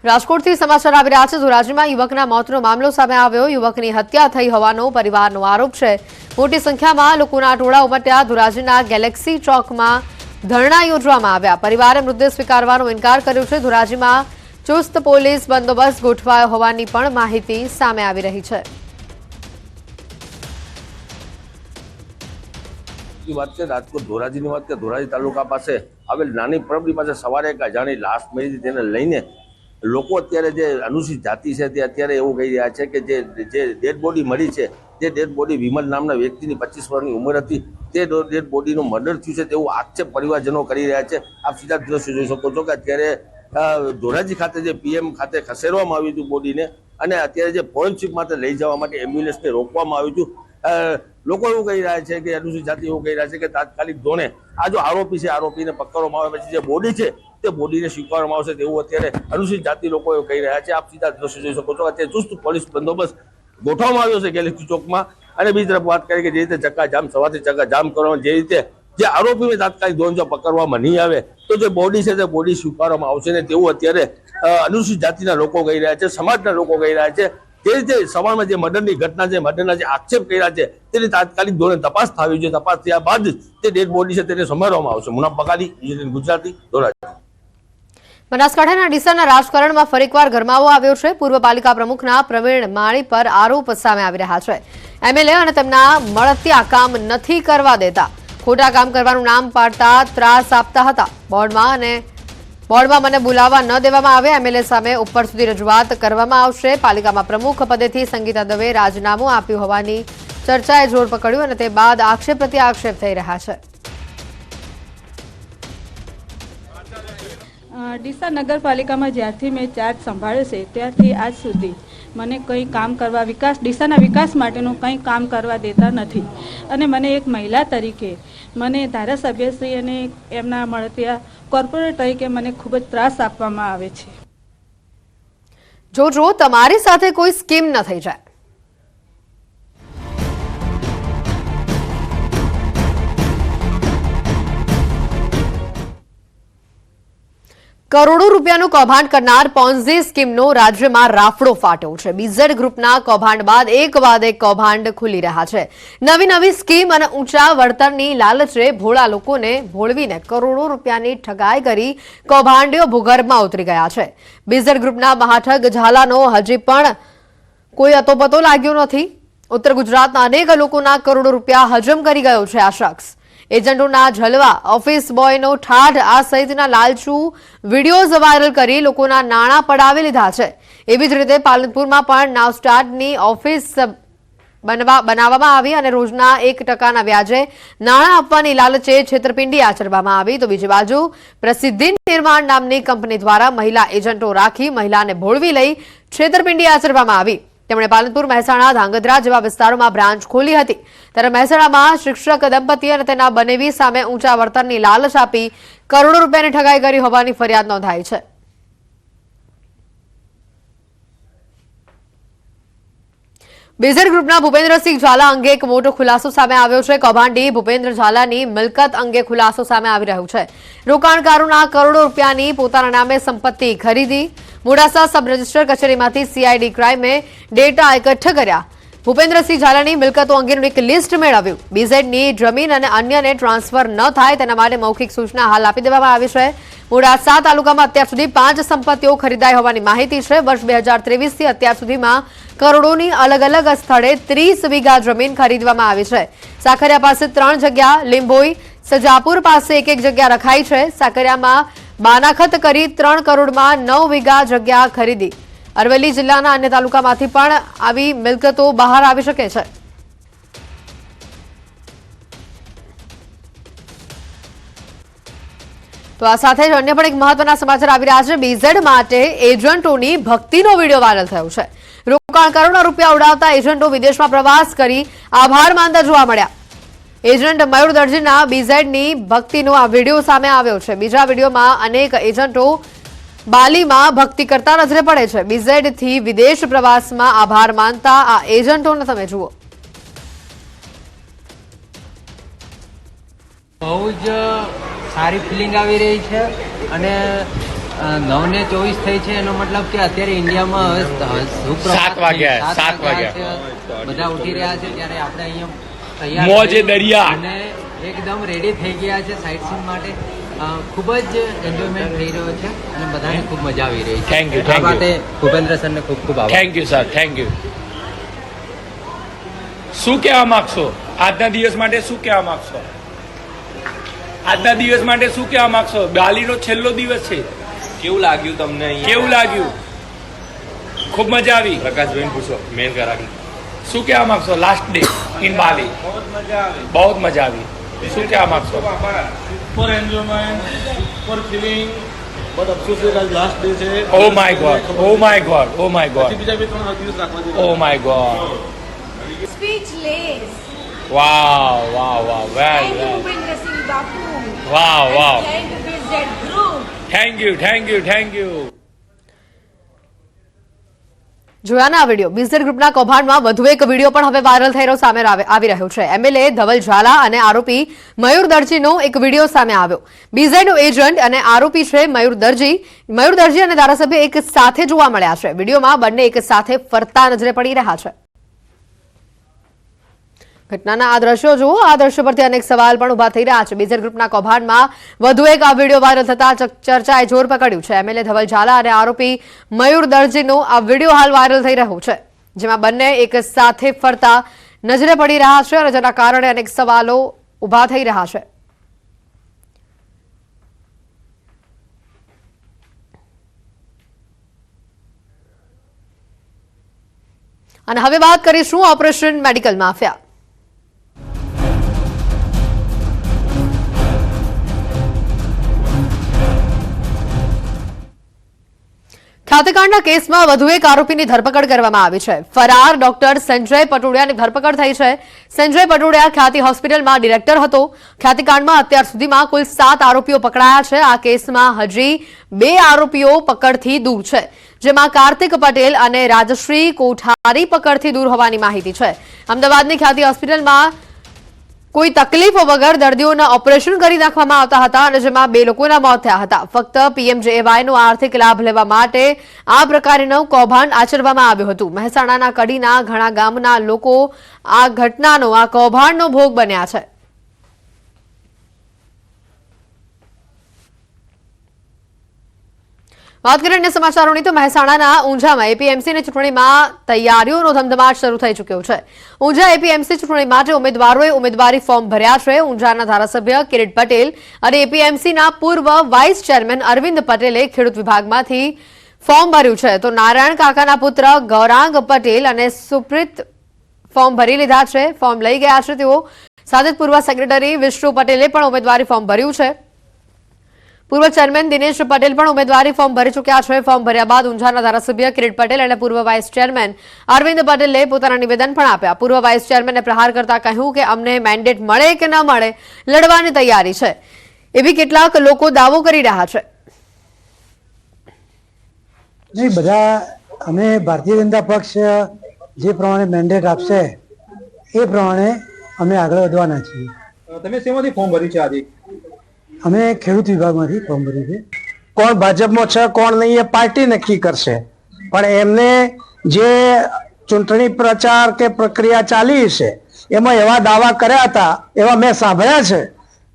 રાજકોટથી સમાચાર આવી રહ્યા છે। ધોરાજીમાં યુવકના મોતનો મામલો સામે આવ્યો। યુવકની હત્યા થઈ હોવાનો પરિવારનો આરોપ છે। મોટી સંખ્યામાં લોકોના ટોળા ઉમટ્યા। ધોરાજીના ગેલેક્સી ચોકમાં ધરણા યોજવામાં આવ્યા। પરિવારે મૃતદેહ સ્વીકારવાનો ઇનકાર કર્યો છે। ધોરાજીમાં ચુસ્ત પોલીસ બંદોબસ્ત ગોઠવાયો હોવાની પણ માહિતી સામે આવી રહી છે। વાત છે રાજકોટ ધોરાજીની વાત કે ધોરાજી તાલુકા પાસે આવેલ નાની પરબની પાસે સવારે એક અજાણી લાશ મળી હતી। તેને લઈને લોકો અત્યારે જે અનુસૂચિત જાતિ છે તે અત્યારે એવું કહી રહ્યા છે કે જે ડેડ બોડી મળી છે તે ડેડ બોડી વિમલ નામના વ્યક્તિની 25 વર્ષની ઉંમર હતી। તે ડેડ બોડીનું મર્ડર થયું છે તેવું આક્ષેપ પરિવારજનો કરી રહ્યા છે। આપ સીધા દ્રશ્યો જોઈ શકો છો કે અત્યારે ધોરાજી ખાતે જે પીએમ ખાતે ખસેડવામાં આવ્યું હતું બોડીને, અને અત્યારે જે ફોરેન્સિક માટે લઈ જવા માટે એમ્બ્યુલન્સને રોકવામાં આવ્યું હતું। લોકો એવું કહી રહ્યા છે કે અનુસૂચિત જાતિ એવું કહી રહ્યા છે કે તાત્કાલિક ધોરણે આ જો આરોપી છે આરોપીને પકડવામાં આવે પછી જે બોડી છે તે બોડીને સ્વીકારવામાં આવશે તેવું અત્યારે અનુસૂચિત જાતિ લોકો એવું કહી રહ્યા છે। આપ સીધા દ્રશ્યો જોઈ શકો છો અત્યારે ચુસ્ત પોલીસ બંદોબસ્ત ગોઠવવામાં આવ્યો છે ગેલેક્સી ચોકમાં। અને બીજી તરફ વાત કરીએ કે જે રીતે ચક્કાજામ સવારથી ચક્કાજામ કરવામાં, જે રીતે જે આરોપીને તાત્કાલિક ધોરણે જો પકડવામાં નહીં આવે તો જે બોડી છે તે બોડી સ્વીકારવામાં આવશે ને તેવું અત્યારે અનુસૂચિત જાતિના લોકો કહી રહ્યા છે, સમાજના લોકો કહી રહ્યા છે। તે રીતે સવારમાં જે મર્ડરની ઘટના છે, મર્ડરના જે આક્ષેપ કર્યા છે તેની તાત્કાલિક ધોરણે તપાસ થવી જોઈએ। તપાસ થયા બાદ જ તે ડેડ બોડી છે તેને સંભાળવામાં આવશે। મુનાફ બકાલી, ગુજરાતી, ધોરાજી। બનાસકાંઠાના ડીસાના રાજકારણમાં ફરી એકવાર ગરમાવો આવ્યો છે। પૂર્વ પાલિકા પ્રમુખના પ્રવીણ માળી પર આરોપ સામે આવી રહ્યા છે। એમએલએ અને તેમના મળતિયા કામ નથી કરવા દેતા, ખોટા કામ કરવાનું નામ પાડતા ત્રાસ આપતા હતા। બોર્ડમાં મને બોલાવવા ન દેવામાં આવે, એમએલએ સામે ઉપર સુધી રજૂઆત કરવામાં આવશે। પાલિકામાં પ્રમુખ પદેથી સંગીતા દવે રાજીનામું આપ્યું હોવાની ચર્ચાએ જોર પકડ્યું અને તે બાદ આક્ષેપ પ્રત્યે આક્ષેપ થઈ રહ્યા છે। ડીસા નગરપાલિકામાં જ્યારથી મેં ચાર્જ સંભાળ્યો છે ત્યારથી આજ સુધી મને કંઈ કામ કરવા ડીસાના વિકાસ માટેનું કંઈ કામ કરવા દેતા નથી। અને મને એક મહિલા તરીકે મને ધારાસભ્યશ્રી અને એમના મળતિયા કોર્પોરેટ તરીકે મને ખૂબ જ ત્રાસ આપવામાં આવે છે। જો તમારી સાથે કોઈ સ્કીમ ન થઈ જાય, કરોડો રૂપિયાનું કૌભાંડ કરનાર પોન્ઝી સ્કીમનો રાજ્યમાં રાફડો ફાટ્યો છે। બીઝેડ ગ્રુપના કૌભાંડ બાદ એક કૌભાંડ ખુલી રહ્યા છે। નવી સ્કીમ અને ઊંચા વળતરની લાલચે ભોળા લોકોને ભોળવીને કરોડો રૂપિયાની ઠગાઈ કરી કૌભાંડીઓ ભૂગર્ભમાં ઉતરી ગયા છે। બીઝેડ ગ્રુપના મહાઠગ ઝાલાનો હજી પણ કોઈ અતોપતો લાગ્યો નથી। ઉત્તર ગુજરાતના અનેક લોકોના કરોડો રૂપિયા હજમ કરી ગયો છે આ શખ્સ। એજન્ટોના જલવા, ઓફિસ બોયનો ઠાઠ આ સહિતના લાલચુ વિડીયોઝ વાયરલ કરી લોકોના નાણાં પડાવી લીધા છે। એવી જ રીતે પાલનપુરમાં પણ નાવસ્ટાર્ટની ઓફિસ બનાવવામાં આવી અને રોજના 1% વ્યાજે નાણાં આપવાની લાલચે છેતરપિંડી આચરવામાં આવી। તો બીજી બાજુ પ્રસિદ્ધિ નિર્માણ નામની કંપની દ્વારા મહિલા એજન્ટો રાખી મહિલાને ભોળવી લઈ છેતરપિંડી આચરવામાં આવી। તેમણે પાલનપુર, મહેસાણા, ધાંગધ્રા જેવા વિસ્તારોમાં બ્રાન્ચ ખોલી હતી। ત્યારે મહેસાણામાં શિક્ષક દંપતી અને તેના બનેવી સામે ઊંચા વળતરની લાલચ આપી કરોડો રૂપિયાની ઠગાઈ કરી હોવાની ફરિયાદ નોંધાઈ છે। બીઝેડ ગ્રુપના ભૂપેન્દ્રસિંહ ઝાલા અંગે એક મોટો ખુલાસો સામે આવ્યો છે। કૌભાંડી ભૂપેન્દ્ર ઝાલાની મિલકત અંગે ખુલાસો સામે આવી રહ્યો છે। રોકાણકારોના કરોડો રૂપિયાની પોતાના નામે સંપત્તિ ખરીદી। મોડાસા સબ રજિસ્ટર કચેરીમાંથી સીઆઈડી ક્રાઇમે ડેટા એકઠા કર્યા। ભૂપેન્દ્રસિંહ ઝાલાની મિલકતો અંગેનું એક લિસ્ટ મેળવ્યું। બીઝેડની જમીન અને અન્યને ટ્રાન્સફર ન થાય તેના માટે મૌખિક સૂચના હાલ આપી દેવામાં આવી છે। મોડાસા તાલુકામાં અત્યાર સુધી 5 સંપત્તિઓ ખરીદાઈ હોવાની માહિતી છે। વર્ષ 2023થી અત્યાર સુધીમાં કરોડોની અલગ અલગ સ્થળે 30 વીઘા જમીન ખરીદવામાં આવી છે। સાકરિયા પાસે 3 જગ્યા, લીંબોઈ, સજાપુર પાસે એક જગ્યા રખાઈ છે। સાકરિયામાં બાનાખત કરી 3 કરોડમાં 9 વીઘા જગ્યા ખરીદી। અરવલ્લી જિલ્લાના અન્ય તાલુકામાંથી પણ આવી મિલકતો બહાર આવી શકે છે। તો આ સાથે જ અન્ય પણ એક મહત્વના સમાચાર આવી રહ્યા છે। બીઝેડ માટે એજન્ટોની ભક્તિનો વિડીયો વાયરલ થયો છે। રોકાણકારોના રૂપિયા ઉડાવતા એજન્ટો વિદેશમાં પ્રવાસ કરી આભાર માનતા જોવા મળ્યા। એજન્ટ મયુર દરજીના બીઝેડની ભક્તિનો આ વિડીયો સામે આવ્યો છે। બીજા વિડીયોમાં અનેક એજન્ટો બાલીમાં ભક્તિ કરતા નજરે પડે છે। બીઝેડથી વિદેશ પ્રવાસમાં આભાર માનતા આ એજન્ટોને તમે જુઓ। બહુ જ સારી ફિલિંગ આવી રહી છે અને 9:24 થઈ છે, એનો મતલબ કે અત્યારે ઇન્ડિયામાં હવે સાત વાગ્યા છે, બધા ઉઠી રહ્યા છે, ત્યારે આપણે અહીંયા તૈયાર મોજે થઈ દરિયા. અને એકદમ રેડી થઈ ગયા છે સાઇટ સીન માટે. ખૂબ જ એન્જોયમેન્ટ થઈ રહ્યો છે અને બધાને ખૂબ મજા આવી રહી છે. Thank you, આ thank you. માટે ભૂપેન્દ્ર સરને ખૂબ ખૂબ આભાર. Thank you sir, thank you. શું કહેવા માંગશો આજના દિવસ માટે? શું કહેવા માંગશો આજના દિવસ માટે? શું કહેવા માંગશો? બાલીનો છેલ્લો દિવસ છે. કેવું લાગ્યું તમને અહીંયા? કેવું લાગ્યું? ખૂબ મજા આવી. પ્રકાશભાઈ પૂછો, મેન કરાવી. શું કહેવા માંગશો? લાસ્ટ ડે ઇન બાલી. બહુ મજા આવી. શું કહેવા માંગશો? for enjoyment, for feeling, but અફસોસ છે કે આજ લાસ્ટ ડે છે. Oh my God, oh my God, oh my પછી ગોડ, બીજા 2-3 દિવસ રાખવા ઓ જોઈએ. My God. Speechless. Wow wow wow, well Thank you, well. Bhupendra Singh Bapu. Wow wow. And thank you, BZ Group. Thank you, thank you, thank you. જોયાના આ video BZ ગ્રુપના કૌભાંડમાં વધુ એક વિડીયો પણ હવે વાયરલ થઈ રહ્યો સામે આવી રહ્યો છે. એમએલએ ધવલ ઝાલા અને આરોપી મયુર દરજીનો એક વિડીયો સામે આવ્યો. બીઝેડનો એજન્ટ અને આરોપી છે મયુર દરજી અને ધારાસભ્ય એક સાથે જોવા મળ્યા છે. વિડીયોમાં બંને એક સાથે ફરતા નજરે પડી રહ્યા છે. ઘટનાના આ દ્રશ્યો જુઓ. આ દ્રશ્યો પરથી અનેક સવાલ પણ ઉભા થઈ રહ્યા છે. બીઝેડ ગ્રુપના કૌભાંડમાં વધુ એક આ વિડીયો વાયરલ થતા ચર્ચાએ જોર પકડ્યું છે. એમએલએ ધવલ ઝાલા અને આરોપી મયુર દરજીનો આ વિડીયો હાલ વાયરલ થઈ રહ્યો છે, જેમાં બંને એક સાથે ફરતા નજરે પડી રહ્યા છે અને જેના કારણે અનેક સવાલો ઉભા થઈ રહ્યા છે. અને હવે વાત કરીશું ઓપરેશન મેડિકલ માફિયા. ખાતેકાંડના કેસમાં વધુ એક આરોપીની ધરપકડ કરવામાં આવી છે. ફરાર ડોક્ટર સંજય પટોડિયાની ધરપકડ થઈ છે. સંજય પટોડિયા ખ્યાતિ હોસ્પિટલમાં ડિરેક્ટર હતો. ખ્યાતિકાંડમાં અત્યાર સુધીમાં કુલ 7 આરોપીઓ પકડાયા છે. આ કેસમાં હજી 2 આરોપીઓ પકડથી દૂર છે, જેમાં કાર્તિક પટેલ અને રાજશ્રી કોઠારી પકડથી દૂર હોવાની માહિતી છે. અમદાવાદની ખ્યાતિ હોસ્પિટલમાં કોઈ તકલીફો વગર દર્દીઓના ઓપરેશન કરી નાખવામાં આવતા હતા અને જેમાં 2 લોકોના મોત થયા હતા. ફક્ત પીએમજેએવાયનો આર્થિક લાભ લેવા માટે આ પ્રકારનું કૌભાંડ આચરવામાં આવ્યું હતું. મહેસાણાના કડીના ઘણા ગામના લોકો આ ઘટનાનો, આ કૌભાંડનો ભોગ બન્યા છે. વાત કરીએ અન્ય સમાચારોની તો મહેસાણાના ઊંઝામાં એપીએમસીની ચૂંટણીમાં તૈયારીઓનો ધમધમાટ શરૂ થઈ ચૂક્યો છે. ઊંઝા એપીએમસી ચૂંટણી માટે ઉમેદવારોએ ઉમેદવારી ફોર્મ ભર્યા છે. ઊંઝાના ધારાસભ્ય કિરીટ પટેલ અને એપીએમસીના પૂર્વ વાઇસ ચેરમેન અરવિંદ પટેલે ખેડૂત વિભાગમાંથી ફોર્મ ભર્યું છે, તો નારાયણ કાકાના પુત્ર ગૌરાંગ પટેલ અને સુપ્રીત ફોર્મ ભરી લીધા છે, ફોર્મ લઈ ગયા છે તેઓ. સાથે જ પૂર્વ સેક્રેટરી વિષ્ણુ પટેલે પણ ઉમેદવારી ફોર્મ ભર્યું છે. પૂર્વ ચેરમેન દિનેશ પટેલ પણ ઉમેદવારી ફોર્મ ભરી ચૂક્યા છે. ફોર્મ ભર્યા બાદ ઊંઝાના ધારાસભ્ય કિરીટ પટેલ અને પૂર્વ વાઇસ ચેરમેન અરવિંદ પટેલે પોતાના નિવેદન પણ આપ્યા. પૂર્વ વાઇસ ચેરમેને પ્રહાર કરતા કહ્યું કે અમને મેન્ડેટ મળે કે ન મળે, લડવાની તૈયારી છે, એવી કેટલાક લોકો દાવો કરી રહ્યા છે. નહીં, બધા અમે ભારતીય જનતા પક્ષ જે પ્રમાણે મેન્ડેટ આપશે એ પ્રમાણે અમે આગળ વધવાના છીએ. તમે શેમાંથી ફોર્મ ભર્યું છે આજે? અમે ખેડૂત વિભાગમાંથી ફોર્મ ભર્યું છે. કોણ ભાજપમાં છે કોણ નહીં એ પાર્ટી નક્કી કરશે, પણ એમને જે ચૂંટણી પ્રચાર કે પ્રક્રિયા ચાલી છે એમાં એવા દાવા કર્યા હતા, એવા મેં સાંભળ્યા છે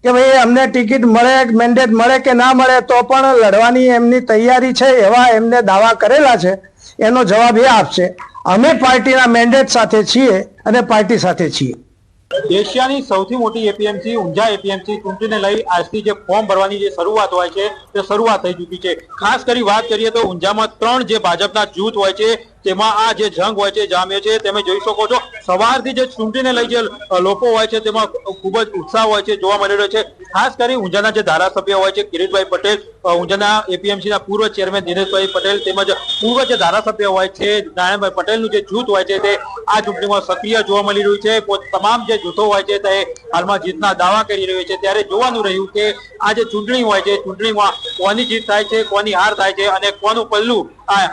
કે ભાઈ અમને ટિકિટ મળે, મેન્ડેટ મળે કે ના મળે તો પણ લડવાની એમની તૈયારી છે, એવા એમને દાવા કરેલા છે. એનો જવાબ એ આપશે. અમે પાર્ટીના મેન્ડેટ સાથે છીએ અને પાર્ટી સાથે છીએ. એશિયાની સૌથી મોટી એપીએમસી ઊંઝા એપીએમસી ચૂંટણીને લઈ આજથી જે ફોર્મ ભરવાની જે શરૂઆત હોય છે તે શરૂઆત થઈ ચૂકી છે. ખાસ કરી વાત કરીએ તો ઊંઝામાં 3 જે ભાજપના જૂથ હોય છે તેમાં આ જે જંગ હોય છે જામ્યો છે. તમે જોઈ શકો છો સવારથી જે ચૂંટણીને લઈ જે લોકો હોય છે તેમાં ખૂબ જ ઉત્સાહ હોય છે, જોવા મળી રહ્યો છે. ખાસ કરી ઊંઝાના જે ધારાસભ્ય હોય છે કિરીટભાઈ પટેલ, ઊંઝાના એપીએમસીના પૂર્વ ચેરમેન દિનેશભાઈ પટેલ, તેમજ પૂર્વ જે ધારાસભ્ય હોય છે નારાયણભાઈ પટેલનું જે જૂથ હોય છે તે આ ચૂંટણીમાં સક્રિય જોવા મળી રહ્યું છે. તમામ જે જૂથો હોય છે તે હાલમાં જીતના દાવા કરી રહ્યું છે. ત્યારે જોવાનું રહ્યું કે આ જે ચૂંટણી હોય છે ચૂંટણીમાં કોની જીત થાય છે, કોની હાર થાય છે અને કોનું પલ્લું આ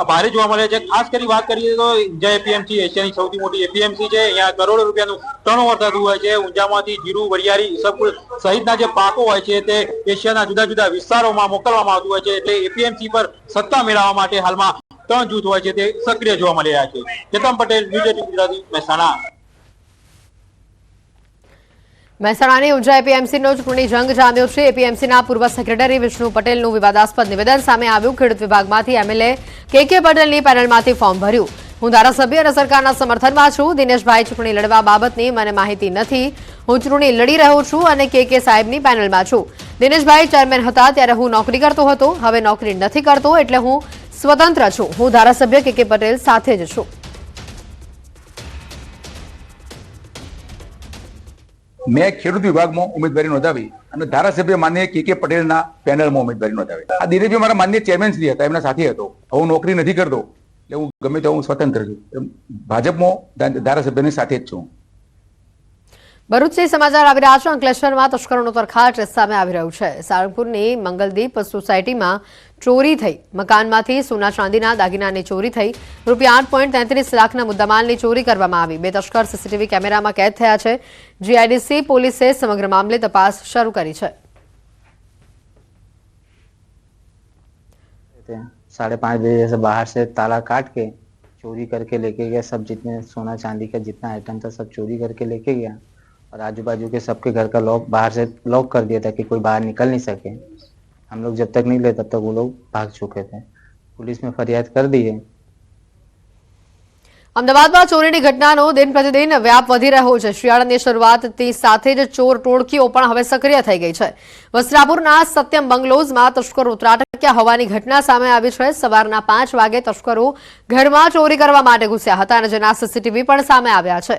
ભારે જોવા મળે છે. ખાસ કરી વાત કરીએ તો ઊંઝા એપીએમસી એશિયાની સૌથી મોટી એપીએમસી છે. અહીંયા કરોડો રૂપિયાનું ટર્નઓવર થતું હોય છે. ઊંઝામાંથી જીરું, વરિયાળી, ઈસબગુલ સહિતના જે પાકો હોય છે તે એશિયાના જુદા જુદા વિસ્તારોમાં મોકલવામાં આવતું હોય છે. એટલે એપીએમસી પર સત્તા મેળવવા માટે હાલમાં 3 જૂથ હોય છે તે સક્રિય જોવા મળી રહ્યા છે. કેતન પટેલ, ન્યૂઝ 18 ગુજરાતી, મહેસાણા. મહેસાણાની ઊંઝા એપીએમસીનો ચૂંટણી જંગ જામ્યો છે. એપીએમસીના પૂર્વ સેક્રેટરી વિષ્ણુ પટેલનું વિવાદાસ્પદ નિવેદન સામે આવ્યું. ખેડૂત વિભાગમાંથી એમએલએ કે પટેલની પેનલમાંથી ફોર્મ ભર્યું. હું ધારાસભ્ય અને સરકારના સમર્થનમાં છું. દિનેશભાઈ ચૂંટણી લડવા બાબતની મને માહિતી નથી. હું ચૂંટણી લડી રહ્યો છું અને કે સાહેબની પેનલમાં છું. દિનેશભાઈ ચેરમેન હતા ત્યારે હું નોકરી કરતો હતો. હવે નોકરી નથી કરતો એટલે હું સ્વતંત્ર છું. હું ધારાસભ્ય કે પટેલ સાથે જ છું. મેં ખેડૂત વિભાગમાં ઉમેદવારી નોંધાવી અને ધારાસભ્ય માન્ય કે પટેલના પેનલમાં ઉમેદવારી નોંધાવી. આ દિનેશભાઈ મારા માન્ય ચેરમેન શ્રી હતા, એમના સાથે હતો. હું નોકરી નથી કરતો એટલે હું ગમે તો હું સ્વતંત્ર છું. ભાજપમાં ધારાસભ્યની સાથે જ છું. ભરૂચથી સમાચાર આવી રહ્યા છે. અંકલેશ્વરમાં તસ્કરોનો તરખાટ સામે આવી રહ્યું છે. સાળંગપુરની મંગલદીપ સોસાયટીમાં ચોરી થઈ. મકાનમાંથી સોના ચાંદીના દાગીનાની ચોરી થઈ. રૂપિયા 8.33 લાખના મુદ્દામાલની ચોરી કરવામાં આવી. 2 તસ્કર સીસીટીવી કેમેરામાં કેદ થયા છે. જીઆઈડીસી પોલીસે સમગ્ર મામલે તપાસ શરૂ કરી છે. 5:30 बजे से बाहर से ताला काट के चोरी करके लेके गया. सब जितने सोना चांदी का जितना आइटम था सब चोरी करके लेके गया और आजू बाजू के सबके घर का लॉक बाहर से लॉक कर दिया था कि कोई बाहर निकल नहीं सके. हम लोग जब तक निकले तब तक वो लोग भाग चुके थे. पुलिस में फरियाद कर दी है. અમદાવાદમાં ચોરીની ઘટનાનો દિન પ્રતિદિન વ્યાપ વધી રહ્યો છે. શિયાળાની શરૂઆતથી સાથે જ ચોર ટોળકીઓ પણ હવે સક્રિય થઈ ગઈ છે. વસ્ત્રાપુરના સત્યમ બંગલોઝમાં તસ્કરો ત્રાટક્યા હોવાની ઘટના સામે આવી છે. સવારના 5 વાગે તસ્કરો ઘરમાં ચોરી કરવા માટે ઘૂસ્યા હતા અને જેના સીસીટીવી પણ સામે આવ્યા છે.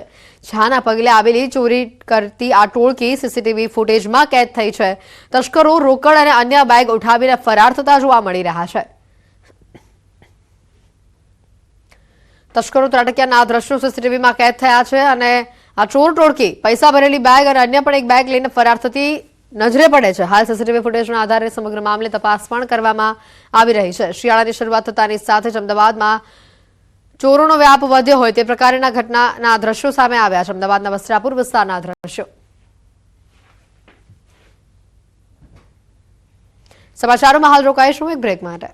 છાના પગલે આવેલી ચોરી કરતી આ ટોળકી સીસીટીવી ફૂટેજમાં કેદ થઈ છે. તસ્કરો રોકડ અને અન્ય બેગ ઉઠાવીને ફરાર થતા જોવા મળી રહ્યા છે. તસ્કરો ત્રાટક્યાના દ્રશ્યો સીસીટીવીમાં કેદ થયા છે અને આ ચોર ટોળકી પૈસા ભરેલી બેગ અને અન્ય પણ એક બેગ લઈને ફરાર થતી નજરે પડે છે. હાલ સીસીટીવી ફૂટેજના આધારે સમગ્ર મામલે તપાસ પણ કરવામાં આવી રહી છે. શિયાળાની શરૂઆત થતાની સાથે જ અમદાવાદમાં ચોરોનો વ્યાપ વધ્યો હોય તે પ્રકારના ઘટનાના દ્રશ્યો સામે આવ્યા છે. અમદાવાદના વસ્ત્રાપુર વિસ્તારના દ્રશ્યો. સમાચારોમાં હાલ રોકાઈશું એક બ્રેક માટે.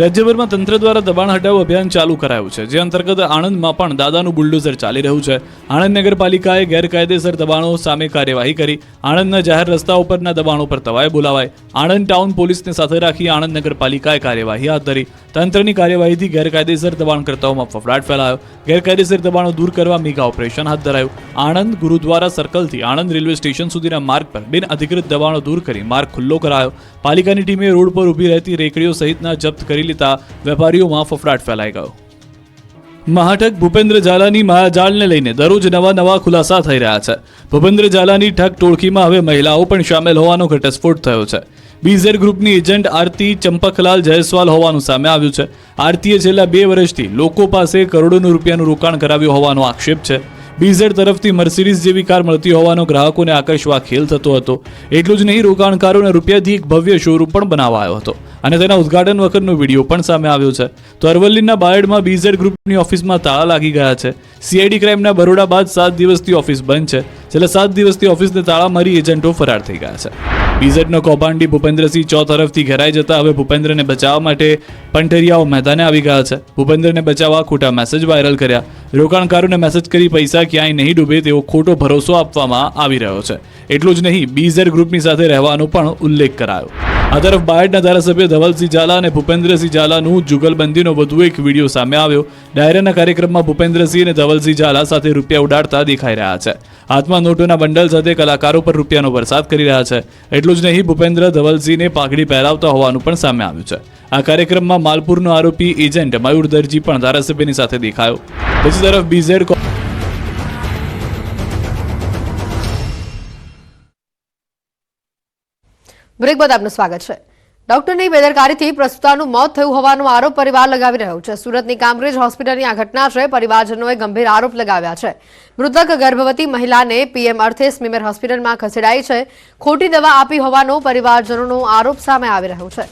રાજ્યભરમાં તંત્ર દ્વારા દબાણ હટાવો અભિયાન ચાલુ કરાયું છે, જે અંતર્ગત આણંદમાં પણ દાદાનું બુલડોઝર ચાલી રહ્યું છે. આણંદ નગરપાલિકાએ ગેરકાયદેસર દબાણો સામે કાર્યવાહી કરી. આણંદના જાહેર રસ્તાઓ પરના દબાણો પર તવાય બોલાવાય. આણંદ ટાઉન પોલીસને સાથે રાખી આણંદ નગરપાલિકાએ કાર્યવાહી હાથ ધરી. તંત્રની કાર્યવાહીથી ગેરકાયદેસર દબાણકર્તાઓમાં ફફડાટ ફેલાયો. ગેરકાયદેસર દબાણો દૂર કરવા મેગા ઓપરેશન હાથ ધરાયું. આણંદ ગુરુદ્વારા સર્કલથી આણંદ રેલવે સ્ટેશન સુધીના માર્ગ પર બિન અધિકૃત દબાણો દૂર કરી માર્ગ ખુલ્લો કરાયો. પાલિકાની ટીમે રોડ પર ઊભી રહેતી રેકડીઓ સહિતના જપ્ત કરી લેતા વેપારીઓમાં ફફડાટ ફેલાઈ ગયો. મહાઠગ ભૂપેન્દ્ર ઝાલાની માયાજાળને લઈને દરરોજ નવા ખુલાસા થઈ રહ્યા છે. ભૂપેન્દ્ર ઝાલાની ઠગ ટોળકીમાં હવે મહિલાઓ પણ સામેલ હોવાનો ઘટસ્ફોટ થયો છે. બીઝેડ ગ્રુપની એજન્ટ આરતી ચંપકલાલ જયસ્વાલ હોવાનું સામે આવ્યું છે. આરતીએ છેલ્લા 2 વર્ષથી લોકો પાસે કરોડોનું રૂપિયાનું રોકાણ કરાવ્યું હોવાનો આક્ષેપ છે. બીઝેડ તરફથી મર્સિડીઝ જેવી કાર મળતી હોવાનો ગ્રાહકોને આકર્ષવા ખેલ થતો હતો. એટલું જ નહીં, રોકાણકારોને રૂપિયાથી એક ભવ્ય શોરૂમ પણ બનાવાયો હતો અને તેના ઉદ્ઘાટન વખતનો વિડીયો પણ સામે આવ્યો છે. તો અરવલ્લીના બાયડમાં બીઝેડ ગ્રુપની ઓફિસમાં તાળા લાગી ગયા છે. સીઆઈડી ક્રાઇમના બરોડા બાદ 7 દિવસથી ઓફિસ બંધ છે. છેલ્લા 7 દિવસથી ઓફિસને તાળા મારી એજન્ટો ફરાર થઈ ગયા છે. બીઝેડનો કૌભાંડી ભૂપેન્દ્રસિંહ ચૌ તરફથી ઘેરાઈ જતા હવે ભૂપેન્દ્રને બચાવવા માટે પંટરિયાઓ મેદાને આવી ગયા છે. ભૂપેન્દ્રને બચાવવા ખોટા મેસેજ વાયરલ કર્યા. રોકાણકારોને મેસેજ કરી પૈસા ક્યાંય નહીં ડૂબે તેવો ખોટો ભરોસો આપવામાં આવી રહ્યો છે. એટલું જ નહીં, બીઝેડ ગ્રુપની સાથે રહેવાનો પણ ઉલ્લેખ કરાયો. આ તરફ બાયડના ધારાસભ્ય ધવલસિંહ ઝાલા અને ભૂપેન્દ્રસિંહ ઝાલાનું જુગલબંધીનો વધુ એક વિડીયો સામે આવ્યો. ડાયરાના કાર્યક્રમમાં ભૂપેન્દ્રસિંહ અને ધવલસિંહ ઝાલા સાથે રૂપિયા ઉડાડતા દેખાઈ રહ્યા છે. હાથમાં નોટોના બંડલ સાથે કલાકારો પર રૂપિયાનો વરસાદ કરી રહ્યા છે. એટલું જ નહીં, ભૂપેન્દ્ર ધવલસિંહને પાઘડી પહેરાવતા હોવાનું પણ સામે આવ્યું છે. આ કાર્યક્રમમાં માલપુરનો આરોપી એજન્ટ મયુર દરજી પણ ધારાસભ્યની સાથે દેખાયો. બીજી તરફ બીઝેડ બ્રેક બાદ આપનું સ્વાગત છે. ડોક્ટરની બેદરકારીથી પ્રસૂતાનું મોત થયું હોવાનો આરોપ પરિવાર લગાવી રહ્યો છે. સુરતની કામરેજ હોસ્પિટલની આ ઘટના છે. પરિવારજનોએ ગંભીર આરોપ લગાવ્યા છે. મૃતક ગર્ભવતી મહિલાને પીએમ અર્થે સ્મીમેર હોસ્પિટલમાં ખસેડાઈ છે. ખોટી દવા આપી હોવાનો પરિવારજનોનો આરોપ સામે આવી રહ્યો છે.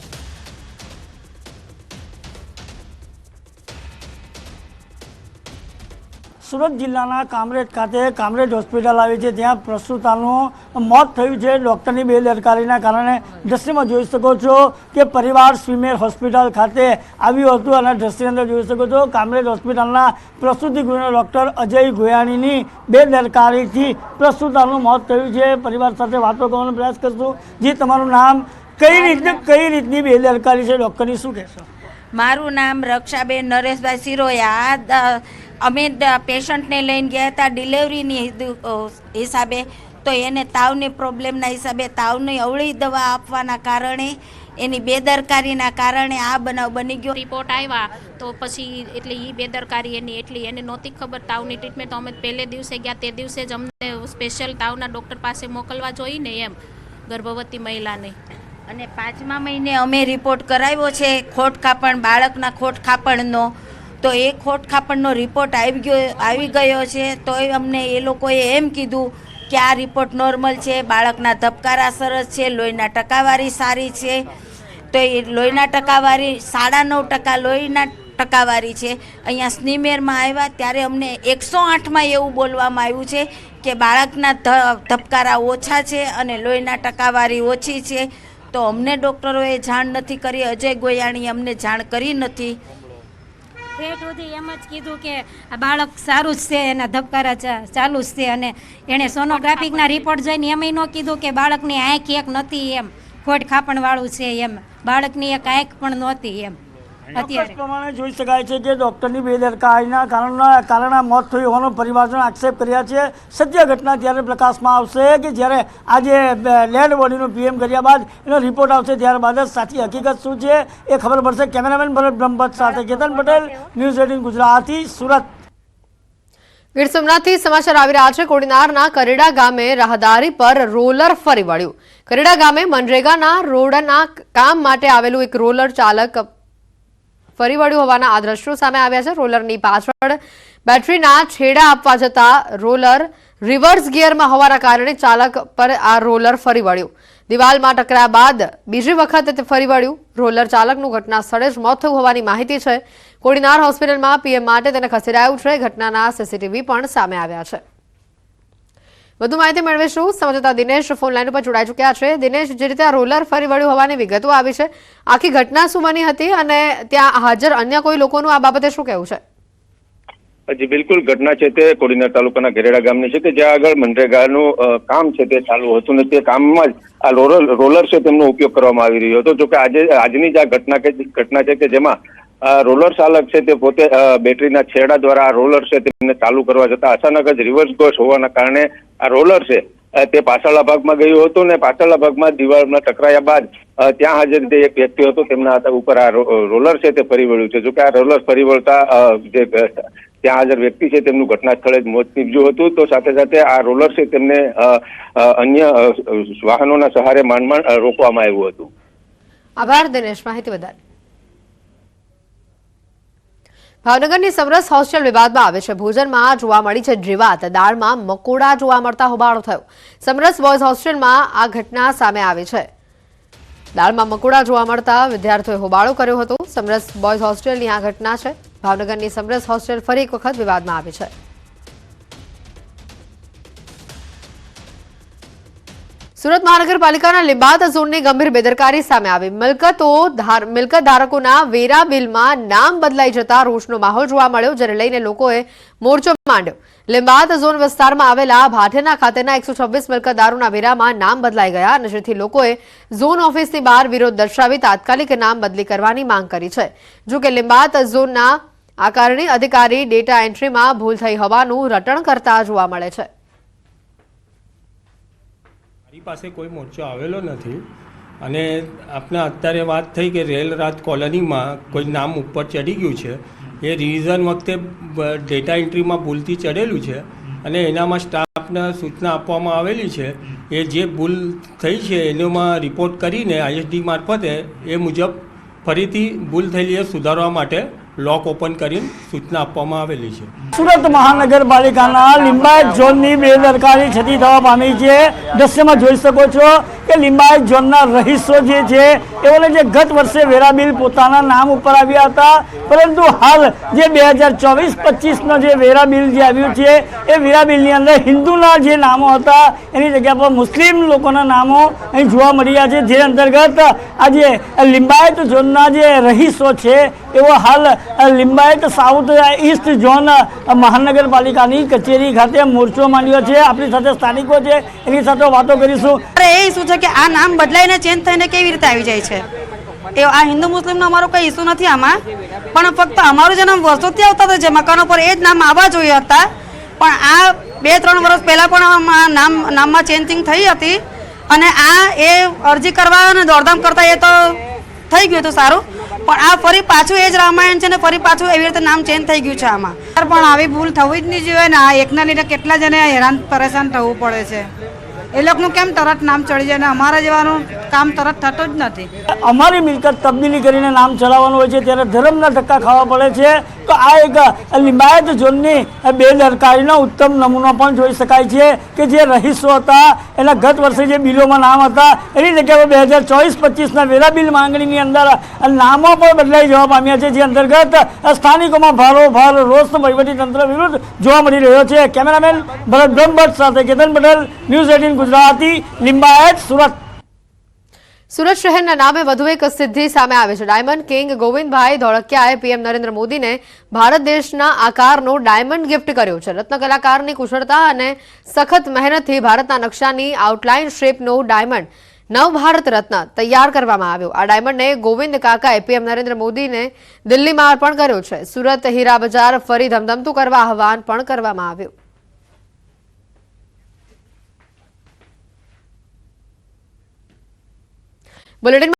સુરત જિલ્લાના કામરેજ ખાતે કામરેજ હોસ્પિટલ આવી છે, ત્યાં પ્રસૂતાનું મોત થયું છે. ડૉક્ટરની બેદરકારીના કારણે દ્રશ્યમાં જોઈ શકો છો કે પરિવાર સ્વીમેર હોસ્પિટલ ખાતે આવ્યું હતું અને દ્રશ્યની અંદર જોઈ શકો છો કામરેજ હોસ્પિટલના પ્રસૂતિ ગૃહના ડૉક્ટર અજય ગોયાણીની બેદરકારીથી પ્રસૂતાનું મોત થયું છે. પરિવાર સાથે વાતો કરવાનો પ્રયાસ કરશું. જી, તમારું નામ, કઈ રીતની બેદરકારી છે ડૉક્ટરની, શું કહેશો? મારું નામ રક્ષાબેન નરેશભાઈ સિરોયા. અમે પેશન્ટને લઈને ગયા હતા ડિલિવરીની હિસાબે, તો એને તાવની પ્રોબ્લેમના હિસાબે તાવની અવળી દવા આપવાના કારણે, એની બેદરકારીના કારણે આ બનાવ બની ગયો. રિપોર્ટ આવ્યા તો પછી એટલે એ બેદરકારી એટલી એને નહોતી ખબર. તાવની ટ્રીટમેન્ટ અમે પહેલે દિવસે ગયા તે દિવસે જ અમને સ્પેશિયલ તાવના ડૉક્ટર પાસે મોકલવા જોઈને એમ ગર્ભવતી મહિલાને. અને 5મા મહિને અમે રિપોર્ટ કરાવ્યો છે બાળકના ખોટ ખાપણનો, તો એ ખોટ ખાપણનો રિપોર્ટ આવી ગયો છે. તો અમને એ લોકોએ એમ કીધું કે આ રિપોર્ટ નોર્મલ છે, બાળકના ધબકારા સરસ છે, લોહીના ટકાવારી સારી છે. તો એ લોહીના ટકાવારી 9.5% લોહીના ટકાવારી છે. અહીંયા સ્મીમેરમાં આવ્યા ત્યારે અમને 108માં એવું બોલવામાં આવ્યું છે કે બાળકના ધબકારા ઓછા છે અને લોહીના ટકાવારી ઓછી છે. તો અમને ડૉક્ટરોએ જાણ નથી કરી, અજય ગોયાણીએ અમને જાણ કરી નથી. પેટ સુધી એમ જ કીધું કે આ બાળક સારું જ છે, એના ધબકારા ચાલુ જ છે. અને એણે સોનોગ્રાફિકના રિપોર્ટ જોઈને એમ ન કીધું કે બાળકની આંખ એક નથી, એમ ખોટ ખાપણવાળું છે, એમ બાળકની એક આંખ પણ નહોતી. એમ અત્યારે પ્રમાણે જોઈ શકાય છે કે ડૉક્ટરની બેદરકારીના કારણે મોત થયું હોવાનો પરિવારજનો આક્ષેપ કર્યા છે. સત્ય ઘટના ત્યારે પ્રકાશમાં આવશે કે જ્યારે આજે ડેડ બોડીનું પીએમ કર્યા બાદ એનો રિપોર્ટ આવશે, ત્યારબાદ જ સાચી હકીકત શું છે એ ખબર પડશે. કેમેરામેન ભરત બ્રહ્મભટ્ટ સાથે કેતન પટેલ, ન્યૂઝ 18 ગુજરાતી, સુરત. ગીર સોમનાથથી સમાચાર આવી રહ્યા છે. કોડીનારના કરેડા ગામે રાહદારી પર રોલર ફરી વળ્યું. કરેડા ગામે મનરેગાના રોડના કામ માટે આવેલું એક રોલર ચાલક ફરી વળ્યું હોવાના આ દ્રશ્યો સામે આવ્યા છે. રોલરની પાછળ બેટરીના છેડા આપવા જતા રોલર રિવર્સ ગિયરમાં હોવાના કારણે ચાલક પર આ રોલર ફરી વળ્યું. દિવાલમાં ટકરાયા બાદ બીજી વખત તે ફરી વળ્યું. રોલર ચાલકનું ઘટના સ્થળે જ મોત થયું હોવાની માહિતી છે. કોડીનાર હોસ્પિટલમાં પીએમ માટે તેને ખસેડાયું છે. ઘટનાના સીસીટીવી પણ સામે આવ્યા છે. વધુ માહિતી મેળવીશું. સંવાદદાતા દિનેશ ફોનલાઈન ઉપર જોડાઈ ચૂક્યા છે. દિનેશ, જે રીતે આ રોલર ફરી વળ્યું હોવાની વિગતો આવી છે, આખી ઘટના શું બની હતી અને ત્યાં હાજર અન્ય કોઈ લોકોનું આ બાબતે શું કહેવું છે? જી બિલકુલ, ઘટના છે તે કોડીનાર તાલુકાના ગરેડા ગામની છે કે જ્યાં આગળ મનરેગાનું કામ છે તે ચાલુ હતું ને તે કામમાં જ આ રોલર છે તેમનો ઉપયોગ કરવામાં આવી રહ્યો હતો. જોકે આજની જ આ ઘટના છે કે જેમાં રોલર ચાલક છે તે પોતે બેટરીના છેડા દ્વારા આ રોલર છે તેમને ચાલુ કરવા જતા અચાનક જ રિવર્સ ગોસ હોવાના કારણે આ રોલર છે તે પાછળના ભાગમાં ગયું હતું ને પાછળના ભાગમાં દિવાલમાં ટકરાયા બાદ ત્યાં હાજર જે એક વ્યક્તિ હતો તેમના ઉપર આ રોલર છે તે ફરી વળ્યું છે. જોકે આ રોલર ફરી વળતા જે ત્યાં હાજર વ્યક્તિ છે તેમનું ઘટના સ્થળે જ મોત નીપજ્યું હતું. તો સાથે સાથે આ રોલર છે તેમને અન્ય વાહનોના સહારે માંડ રોકવામાં આવ્યું હતું. આભાર દિનેશ, માહિતી બદલ. ભાવનગરની સમરસ હોસ્ટેલ વિવાદમાં આવે છે. ભોજનમાં જોવા મળી છે જીવાત, દાળમાં મકોડા જોવા મળતા હોબાળો થયો. સમરસ બોયઝ હોસ્ટેલમાં આ ઘટના સામે આવી છે. દાળમાં મકોડા જોવા મળતા વિદ્યાર્થીઓએ હોબાળો કર્યો હતો. સમરસ બોયઝ હોસ્ટેલની આ ઘટના છે. ભાવનગરની સમરસ હોસ્ટેલ ફરી એક વખત વિવાદમાં આવી છે. સુરત મહાનગરપાલિકાના લિંબાયત ઝોનની ગંભીર બેદરકારી સામે આવી. મિલકત ધારકોના વેરા બિલમાં નામ બદલાઈ જતા રોષનો માહોલ જોવા મળ્યો, જેને લઈને લોકોએ મોરચો માંડ્યો. લિંબાયત ઝોન વિસ્તારમાં આવેલા ભાટિયાના ખાતેના 126 મિલકતદારોના વેરામાં નામ બદલાઈ ગયા અને જેથી લોકોએ ઝોન ઓફિસની બહાર વિરોધ દર્શાવી તાત્કાલિક નામ બદલી કરવાની માંગ કરી છે. જો કે લિંબાયત ઝોનના આ કારણે અધિકારી ડેટા એન્ટ્રીમાં ભૂલ થઈ હોવાનું રટણ કરતા જોવા મળે છે. મારી પાસે કોઈ મોરચો આવેલો નથી અને આપણે અત્યારે વાત થઈ કે રેલ રાત કોલોનીમાં કોઈ નામ ઉપર ચડી ગયું છે. એ રિવિઝન વખતે ડેટા એન્ટ્રીમાં ભૂલથી ચડેલું છે અને એનામાં સ્ટાફને સૂચના આપવામાં આવેલી છે. એ જે ભૂલ થઈ છે એનોમાં રિપોર્ટ કરીને ISD મારફતે એ મુજબ ફરીથી ભૂલ થયેલી એ સુધારવા માટે લોક ઓપન કરીને સૂચના આપવામાં આવેલી છે. સુરત મહાનગરપાલિકાના લિંબાયત ઝોનની બેદરકારી છતી થવા પામી છે. દ્રશ્યમાં જોઈ શકો છો કે લિંબાયત ઝોનના રહીશો જે છે એઓને જે ગત વર્ષે વેરા બિલ પોતાના નામ ઉપર આવ્યા હતા, પરંતુ હાલ જે 2024-25નો જે વેરા બિલ જે આવ્યું છે એ વેરા બિલની અંદર હિન્દુના જે નામો હતા એની જગ્યા પર મુસ્લિમ લોકોના નામો અહીં જોવા મળી રહ્યા છે. જે અંતર્ગત આજે લિંબાયત ઝોનના જે રહીશો છે એવો હાલ લિંબાયત સાઉથ ઈસ્ટ ઝોન મહાનગરપાલિકાની કચેરી ખાતે મોરચો માંડ્યો છે. આપણી સાથે સ્થાનિકો છે, એની સાથે વાતો કરીશું. એ શું છે કે આ નામ બદલાઈને ચેન્જ થઈને કેવી રીતે આવી જાય છે? એ આ હિન્દુ મુસ્લિમનો અમારો કોઈ ઇસ્યુ નથી આમાં, પણ ફક્ત અમારું જે નામ વર્ષોથી આવતા હતા જે મકાનો પર એ જ નામ આવવા જોઈએ હતા, પણ આ 2-3 વર્ષ પહેલાં પણ નામમાં ચેન્જિંગ થઈ હતી અને આ એ અરજી કરવા અને દોડધામ કરતા એ તો થઈ ગયું હતું સારું, પણ આ ફરી પાછું એ જ રામાયણ છે ને ફરી પાછું એવી રીતે નામ ચેન્જ થઈ ગયું છે આમાં. પણ આવી ભૂલ થવી જ નહીં જોઈએ ને. આ એકના લીધે કેટલા જણે હેરાન પરેશાન થવું પડે છે. એ લોકોનું કેમ તરત નામ ચડી જાય ને અમારા જેવાનું કામ તરત થતું જ નથી. અમારી મિલકત તબદીલી કરીને નામ ચલાવવાનું હોય છે ત્યારે ધર્મના ધક્કા ખાવા પડે છે. તો આ એક લિંબાયત ઝોનની બેદરકારીનો ઉત્તમ નમૂનો પણ જોઈ શકાય છે કે જે રહીશો હતા એના ગત વર્ષે જે બિલોમાં નામ હતા એની જગ્યાએ 2024-25ના વેરા બિલ માંગણીની અંદર નામો પણ બદલાઈ જવા પામ્યા છે. જે અંતર્ગત સ્થાનિકોમાં ભારોભાર રોષ વહીવટીતંત્ર વિરુદ્ધ જોવા મળી રહ્યો છે. કેમેરામેન ભરત બ્રહ્મભટ્ટ સાથે કેતન પટેલ, ન્યૂઝ 18 ગુજરાતી, લિંબાયત, સુરત. સુરત શહેરના નામે વધુ એક સિદ્ધિ સામે આવે છે. ડાયમંડ કિંગ ગોવિંદભાઈ ધોળકિયાએ PM નરેન્દ્ર મોદીને ભારત દેશના આકારનો ડાયમંડ ગિફ્ટ કર્યો છે. રત્ન કલાકારની કુશળતા અને સખત મહેનતથી ભારતના નકશાની આઉટલાઇન શેપનો ડાયમંડ નવભારત રત્ન તૈયાર કરવામાં આવ્યો. આ ડાયમંડને ગોવિંદ કાકાએ PM નરેન્દ્ર મોદીને દિલ્હીમાં અર્પણ કર્યો છે. સુરત હીરા બજાર ફરી ધમધમતું કરવા આહવાન પણ કરવામાં આવ્યું. બુલેટિન